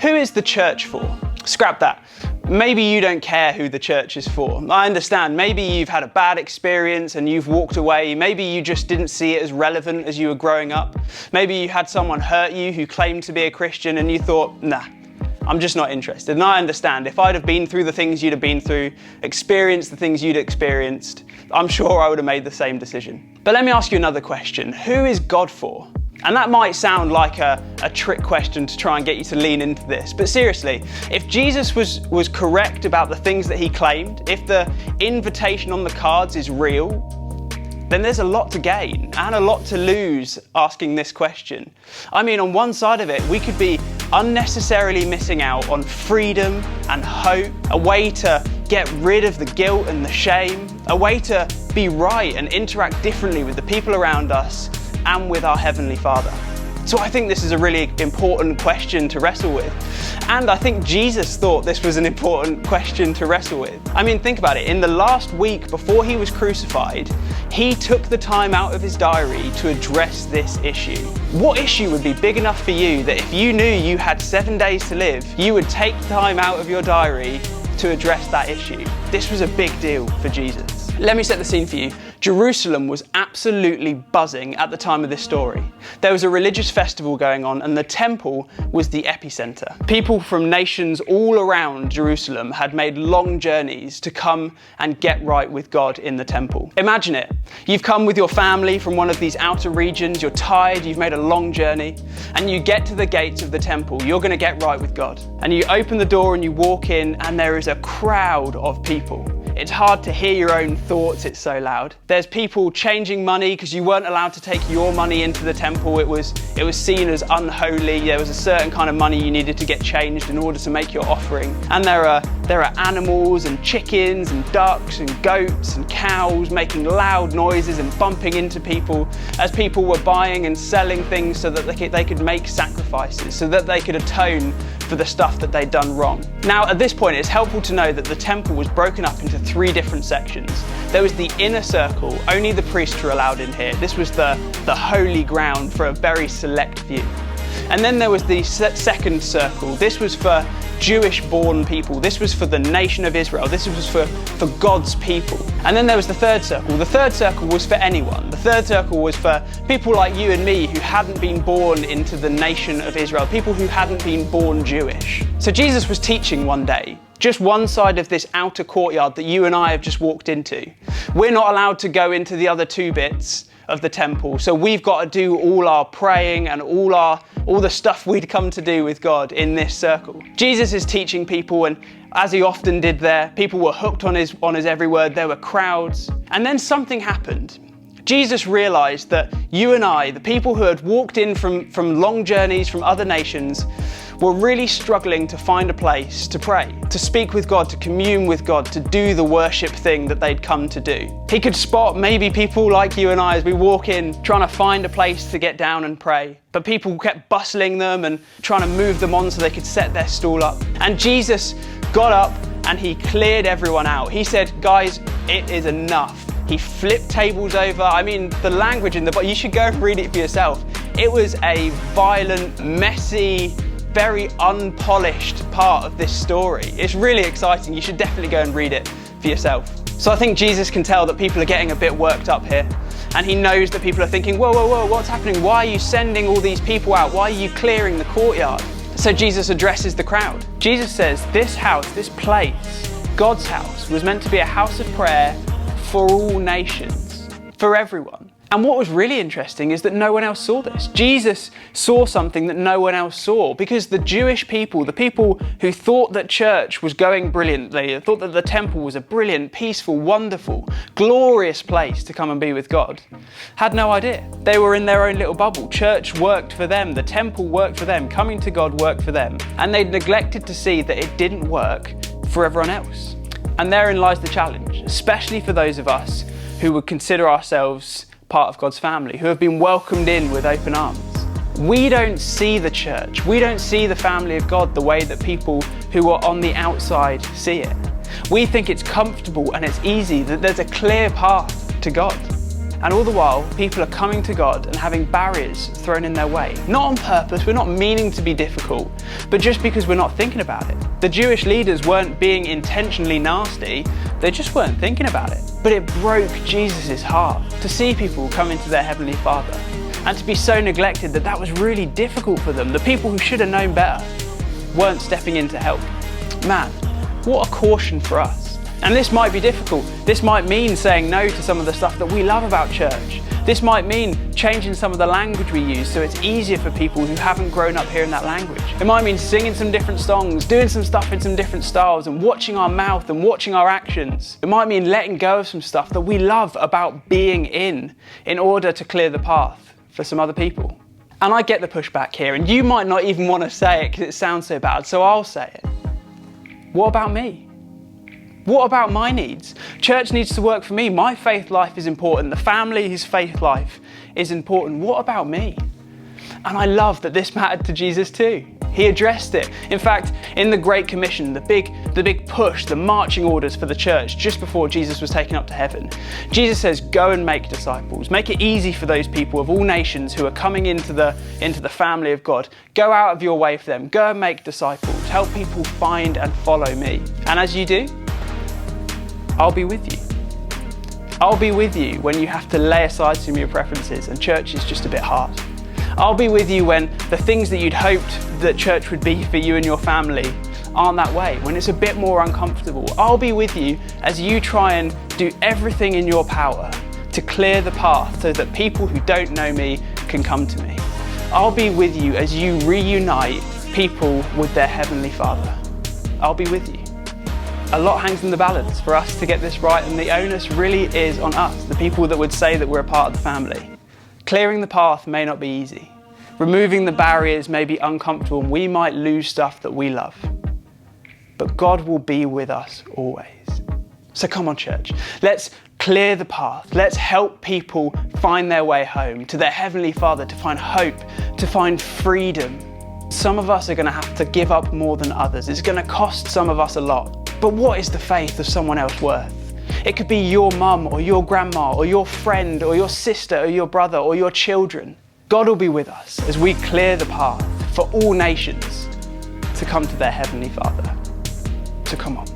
Who is the church for? Scrap that. Maybe you don't care who the church is for. I understand. Maybe you've had a bad experience and you've walked away. Maybe you just didn't see it as relevant as you were growing up. Maybe you had someone hurt you who claimed to be a Christian and you thought, nah, I'm just not interested. And I understand. If I'd have been through the things you'd have been through, experienced the things you'd experienced, I'm sure I would have made the same decision. But let me ask you another question. Who is God for? And that might sound like a trick question to try and get you to lean into this. But seriously, if Jesus was correct about the things that he claimed, if the invitation on the cards is real, then there's a lot to gain and a lot to lose asking this question. I mean, on one side of it, we could be unnecessarily missing out on freedom and hope, a way to get rid of the guilt and the shame, a way to be right and interact differently with the people around us and with our Heavenly Father. So I think this is a really important question to wrestle with. And I think Jesus thought this was an important question to wrestle with. I mean, think about it. In the last week before he was crucified, he took the time out of his diary to address this issue. What issue would be big enough for you that if you knew you had 7 days to live, you would take time out of your diary to address that issue? This was a big deal for Jesus. Let me set the scene for you. Jerusalem was absolutely buzzing at the time of this story. There was a religious festival going on and the temple was the epicenter. People from nations all around Jerusalem had made long journeys to come and get right with God in the temple. Imagine it. You've come with your family from one of these outer regions, you're tired, you've made a long journey, and you get to the gates of the temple. You're going to get right with God. And you open the door and you walk in and there is a crowd of people. It's hard to hear your own thoughts, it's so loud. There's people changing money because you weren't allowed to take your money into the temple. It was seen as unholy. There was a certain kind of money you needed to get changed in order to make your offering. And there are animals and chickens and ducks and goats and cows making loud noises and bumping into people as people were buying and selling things so that they could make sacrifices, so that they could atone for the stuff that they'd done wrong. Now, at this point, it's helpful to know that the temple was broken up into 3 different sections. There was the inner circle, only the priests were allowed in here. This was the holy ground for a very select few. And then there was the second circle. This was for Jewish-born people. This was for the nation of Israel. This was for God's people. And then there was the third circle. The third circle was for anyone. The third circle was for people like you and me who hadn't been born into the nation of Israel, people who hadn't been born Jewish. So Jesus was teaching one day, just one side of this outer courtyard that you and I have just walked into. We're not allowed to go into the other 2 bits of the temple, so we've got to do all our praying and all the stuff we'd come to do with God in this circle. Jesus is teaching people, and as he often did there, people were hooked on his every word. There were crowds, and then something happened. Jesus realized that you and I, the people who had walked in from long journeys from other nations, were really struggling to find a place to pray, to speak with God, to commune with God, to do the worship thing that they'd come to do. He could spot maybe people like you and I as we walk in trying to find a place to get down and pray. But people kept bustling them and trying to move them on so they could set their stool up. And Jesus got up and he cleared everyone out. He said, guys, it is enough. He flipped tables over. I mean, the language in the Bible, you should go and read it for yourself. It was a violent, messy, very unpolished part of this story. It's really exciting. You should definitely go and read it for yourself. So I think Jesus can tell that people are getting a bit worked up here. And he knows that people are thinking, whoa, whoa, whoa, what's happening? Why are you sending all these people out? Why are you clearing the courtyard? So Jesus addresses the crowd. Jesus says, this house, this place, God's house, was meant to be a house of prayer for all nations, for everyone. And what was really interesting is that no one else saw this. Jesus saw something that no one else saw, because the Jewish people, the people who thought that church was going brilliantly, thought that the temple was a brilliant, peaceful, wonderful, glorious place to come and be with God, had no idea. They were in their own little bubble. Church worked for them, the temple worked for them, coming to God worked for them. And they'd neglected to see that it didn't work for everyone else. And therein lies the challenge, especially for those of us who would consider ourselves part of God's family, who have been welcomed in with open arms. We don't see the church, we don't see the family of God the way that people who are on the outside see it. We think it's comfortable and it's easy, that there's a clear path to God. And all the while, people are coming to God and having barriers thrown in their way. Not on purpose, we're not meaning to be difficult, but just because we're not thinking about it. The Jewish leaders weren't being intentionally nasty, they just weren't thinking about it. But it broke Jesus' heart to see people come into their Heavenly Father and to be so neglected that that was really difficult for them. The people who should have known better weren't stepping in to help. Man, what a caution for us. And this might be difficult. This might mean saying no to some of the stuff that we love about church. This might mean changing some of the language we use so it's easier for people who haven't grown up hearing that language. It might mean singing some different songs, doing some stuff in some different styles, and watching our mouth and watching our actions. It might mean letting go of some stuff that we love about being in order to clear the path for some other people. And I get the pushback here, and you might not even want to say it because it sounds so bad, so I'll say it. What about me? What about my needs? Church needs to work for me. My faith life is important. The family's faith life is important. What about me? And I love that this mattered to Jesus too. He addressed it. In fact, in the Great Commission, the big push, the marching orders for the church just before Jesus was taken up to heaven, Jesus says, go and make disciples. Make it easy for those people of all nations who are coming into the family of God. Go out of your way for them. Go and make disciples. Help people find and follow me. And as you do, I'll be with you. I'll be with you when you have to lay aside some of your preferences and church is just a bit hard. I'll be with you when the things that you'd hoped that church would be for you and your family aren't that way, when it's a bit more uncomfortable. I'll be with you as you try and do everything in your power to clear the path so that people who don't know me can come to me. I'll be with you as you reunite people with their Heavenly Father. I'll be with you. A lot hangs in the balance for us to get this right, and the onus really is on us, the people that would say that we're a part of the family. Clearing the path may not be easy. Removing the barriers may be uncomfortable, and we might lose stuff that we love. But God will be with us always. So come on, church, let's clear the path. Let's help people find their way home to their Heavenly Father, to find hope, to find freedom. Some of us are going to have to give up more than others. It's going to cost some of us a lot. But what is the faith of someone else worth? It could be your mum or your grandma or your friend or your sister or your brother or your children. God will be with us as we clear the path for all nations to come to their Heavenly Father. So come on.